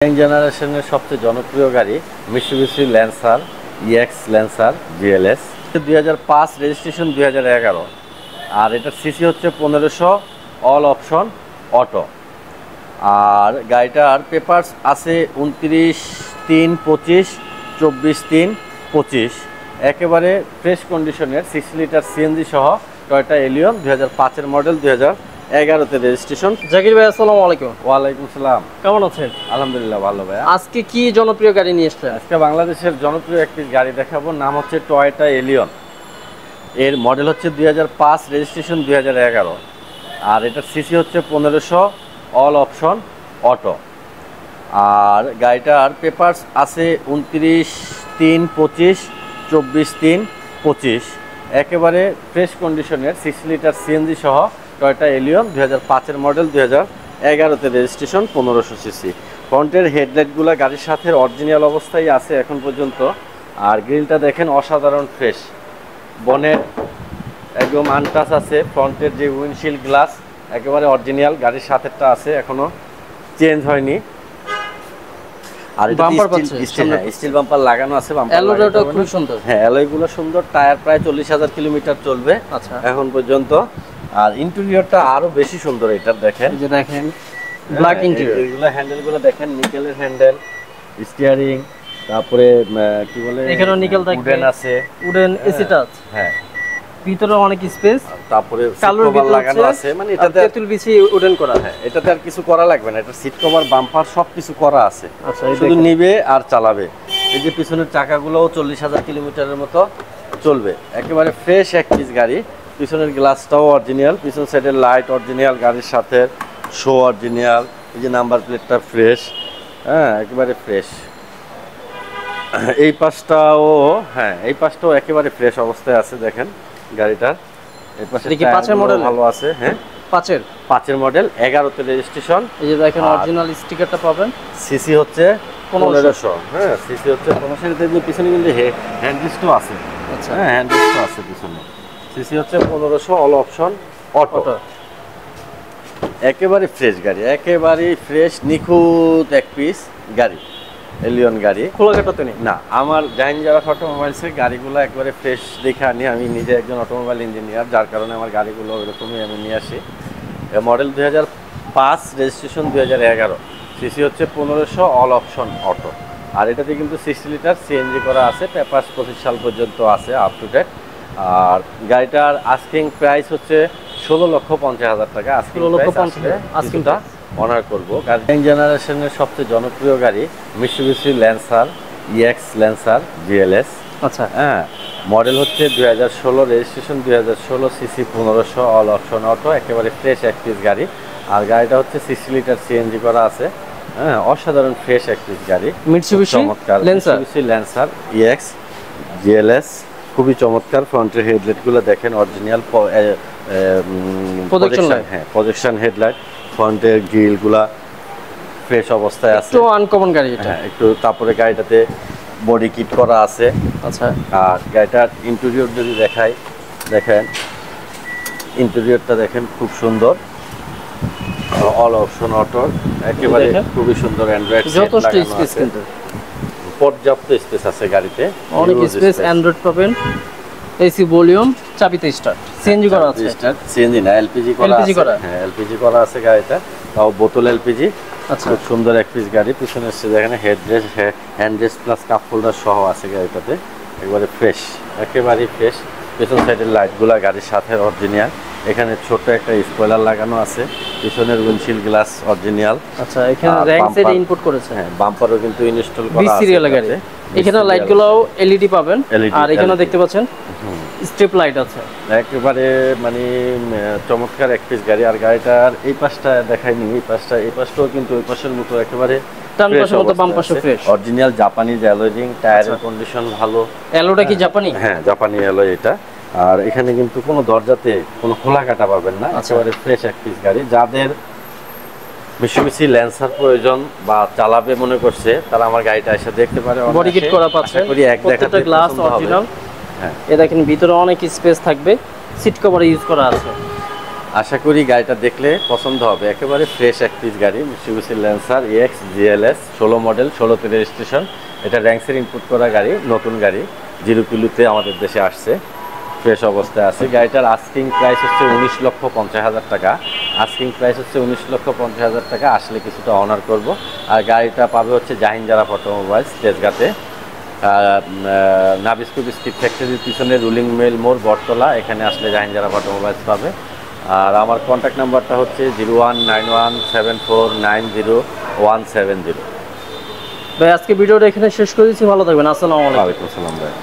Young জেনারেশনের সবচেয়ে জনপ্রিয় গাড়ি Mitsubishi Lancer EX Lancer GLS 2005 registration 2011 আর এটার সিসি হচ্ছে 1500 অল অপশন অটো। আর গাড়িটার পেপারস আছে 29/3/25 24/3/25 একেবারে ফ্রেশ কন্ডিশনের 6 লিটার সিএনজি সহ টয়োটা এলিয়ন 2005-এর মডেল 2011-তে রেজিস্ট্রেশন। জাকির ভাই আসসালামু আলাইকুম। ওয়ালাইকুম সালাম। কেমন আছেন? আলহামদুলিল্লাহ ভালো ভাই। আজকে কি জনপ্রিয় গাড়ি নিয়ে এসেছেন? আজকে বাংলাদেশের জনপ্রিয় একটি গাড়ি দেখাবো, নাম হচ্ছে টয়োটা এলিয়ন। এর মডেল হচ্ছে 2005 রেজিস্ট্রেশন 2011 আর এটার সিসি হচ্ছে 1500 অল অপশন অটো। আর গাড়িটার পেপারস আছে 29/3/25 24/3/25 একেবারে ফ্রেশ কন্ডিশনের 6 লিটার সিএনজি সহ টয়োটা এলিয়ন 2005-এর মডেল 2011-তে রেজিস্ট্রেশন 1500 সিসি। ফ্রন্টের হেডলাইটগুলো গাড়ির সাথে অরিজিনাল অবস্থায় আছে এখন পর্যন্ত। আর গ্রিলটা দেখেন অসাধারণ ফ্রেশ, বনেট একদম আনটাচ আছে, ফ্রন্টের যে উইন্ডশিল্ড গ্লাস একেবারে অরিজিনাল গাড়ির সাথেটা আছে, এখনো চেঞ্জ হয়নি। আর এটা স্টিল বাম্পার লাগানো আছে, অ্যালয়টা খুব সুন্দর। হ্যাঁ, অ্যালয়গুলো সুন্দর। টায়ার প্রায় 40,000 কিলোমিটার চলবে আচ্ছা এখন পর্যন্ত। আর ইন্টেরিয়রটা আরো বেশি সুন্দর, এটা দেখেন, এই যে দেখেন ব্ল্যাক ইন্টেরিয়র, এগুলো হ্যান্ডেলগুলো দেখেন নিকেলের হ্যান্ডেল, স্টিয়ারিং, তারপরে কি বলে এখানেও নিকেল থাকবে, উডেন আছে, উডেন এসি টাচ। হ্যাঁ, ভিতরে অনেক স্পেস, তারপরে কালোর সিট কভার লাগানো আছে, মানে এটাতে তেতুল বিছি উডেন করা। হ্যাঁ, এটাতে আর কিছু করা লাগবে না, এটা সিট কভার বাম্পার সবকিছু করা আছে। আচ্ছা, শুধু নিবে আর চালাবে। এই যে পিছনের চাকাগুলোও 40,000 কিলোমিটারের মতো চলবে, একেবারে ফ্রেশ এক পিস গাড়ি। পিছনের গ্লাসটাও অরিজিনাল, পিছন সাইডের লাইট অরিজিনাল, গাড়ির সাথে শো অরিজিনাল, এই যে নাম্বার প্লেটটা ফ্রেশ, হ্যাঁ একেবারে ফ্রেশ। এই পাশটাও, হ্যাঁ এই পাশটাও একেবারে ফ্রেশ অবস্থায় আছে দেখেন গাড়িটার। এই পাশে কি 5-এর মডেল ভালো আছে, হ্যাঁ 5-এর মডেল 11-তে রেজিস্ট্রেশন। এই যে দেখেন অরিজিনাল স্টিকারটা পাবেন। সিসি হচ্ছে 1500, হ্যাঁ সিসি হচ্ছে 1500। পিছনে কিন্তু হ্যান্ডরিস্টও আছে। আচ্ছা হ্যাঁ, হ্যান্ডরিস্টও আছে পিছনে। সিসি হচ্ছে 1500 অল অপশন অটো। একেবারে ফ্রেশ গাড়ি, একেবারে ফ্রেশ নিখুঁত এক পিস গাড়ি, এলিয়ন গাড়ি। খোলা কাটাতে নেই না, আমার জাহিনজারা অটোমোবাইলসের গাড়িগুলো একবারে ফ্রেশ দেখে আনি। আমি নিজে একজন অটোমোবাইল ইঞ্জিনিয়ার, যার কারণে আমার গাড়িগুলো ওইরকমই আমি নিয়ে আসি। মডেল 2005 রেজিস্ট্রেশন 2011, সিসি হচ্ছে 1500 অল অপশন অটো। আর এটাতে কিন্তু 60 লিটার সিএনজি করা আছে, পেপারস 25 সাল পর্যন্ত আছে আপ টু ডেট। আর গাড়িটার আস্কিং প্রাইস হচ্ছে 16,50,000 টাকা। আস্কিংটা অনার করবো। ইয়াং জেনারেশনের সবচেয়ে জনপ্রিয় গাড়ি Mitsubishi Lancer EX Lancer GLS. আচ্ছা হ্যাঁ, মডেল হচ্ছে 2016, registration 2016, CC 1500 all option auto, একেবারে ফ্রেশ এক পিস গাড়ি। আর গাড়িটা হচ্ছে 60 লিটার সিএনজি করা আছে, হ্যাঁ অসাধারণ ফ্রেশ এক পিস গাড়ি, মিৎসুবিশি ল্যান্সার ইএক্স জিএলএস, খুবই চমৎকার। ফ্রন্টের হেডলাইটগুলো দেখেন অরিজিনাল, প্রজেকশন হেডলাইট, ফ্রন্টের গ্রিলগুলা ফ্রেশ অবস্থায় আছে, একটু আনকমন গাড়ি এটা। হ্যাঁ একটু। তারপরে গাড়িটাতে বডি কিট করা আছে। আচ্ছা, আর গাড়িটার ইন্টেরিয়র যদি দেখাই, দেখেন ইন্টেরিয়রটা দেখেন খুব সুন্দর, অল অপশন অটো, একেবারে খুবই সুন্দর। অ্যান্ড্রয়েড যথেষ্ট স্পেস, কিন্তু পর্যাপ্ত স্পেস আছে গাড়িতে, অনেক স্পেস। অ্যান্ড্রয়েড পাবেন, এসি ভলিউম, চাবিতে স্টার্ট, সিএনজি করা আছে। সিএনজি না, এলপিজি করা। হ্যাঁ, এলপিজি করা আছে গাড়িটা, তাও বোতল এলপিজি। আচ্ছা, খুব সুন্দর এক পিস গাড়ি। পিছনে এসে দেখেন হ্যান্ডরেস্ট প্লাস কাপ হোল্ডার সহ আছে গাড়িটাতে, একবারে ফ্রেশ, একেবারে ফ্রেশ। পেছন সাইডের লাইটগুলা গাড়ির সাথে অরিজিনাল। এখানে ছোট একটা স্পয়লার লাগানো আছে, পিছনের উইন্ডশিল্ড গ্লাস অরিজিনাল। আচ্ছা, এখানে র‍্যাক সাইড ইনপুট করেছে। হ্যাঁ, বাম্পারও কিন্তু ইনস্টল করা আছে। বি সিরিয়ালের গাড়ি। এখানে লাইটগুলোও এলইডি পাবেন। আর এখানে দেখতে পাচ্ছেন স্ট্রিপ লাইট আছে, একেবারে মানে চমৎকার এক পিস গাড়ি। আর গাড়িটার এই পাশটা দেখাইনি, এই পাশটাও কিন্তু ওই পাশের মতো একেবারে অরিজিনাল জাপানিজ অ্যালয়িং। টায়ারের কন্ডিশন ভালো। অ্যালোটা কি জাপানি? হ্যাঁ, জাপানি অ্যালয় এটা। আর এখানে কিন্তু কোনো দরজাতে কোনো খোলা কাটা পাবেন না, একেবারে ফ্রেশ এক পিস গাড়ি। যাদের মিৎসুবিশি ল্যান্সার প্রয়োজন বা চালাবে মনে করছে, তারা আমার গাড়িটা এসে দেখতে পারে। বডি কিট করা পাচ্ছে, প্রত্যেকটা গ্লাস অরিজিনাল। হ্যাঁ, এ দেখেন ভিতরে অনেক স্পেস থাকবে, সিট কভার ইউজ করা আছে। আশা করি গাড়িটা দেখলে পছন্দ হবে। একেবারে ফ্রেশ এক পিস গাড়ি, Mitsubishi Lancer EX GLS 16 model, 16তে রেজিস্ট্রেশন। এটা র্যাঙ্কসের ইনপুট করা গাড়ি, নতুন গাড়ি, 0 কিলোতে আমাদের দেশে আসছে, ফ্রেশ অবস্থায় আছে। গাড়িটার আস্কিং প্রাইস হচ্ছে 19,50,000 টাকা। আস্কিং প্রাইস হচ্ছে 19,50,000 টাকা। আসলে কিছুটা অনার করব। আর গাড়িটা পাবে হচ্ছে জাহিন জারাফ অটোমোবাইলস, তেজগাঁতে, নাবিস্কো বিস্কিট ফ্যাক্টরির পিছনে রুলিং মিল মোড়, বটতলা। এখানে আসলে জাহিন জারাফ অটোমোবাইলস পাবে। আর আমার কন্ট্যাক্ট নাম্বারটা হচ্ছে 019174900170। ভাই আজকে ভিডিওটা এখানে শেষ করে দিচ্ছি, ভালো থাকবেন। আসসালামু আলাইকুম। ওয়ালাইকুম আসসালাম ভাই।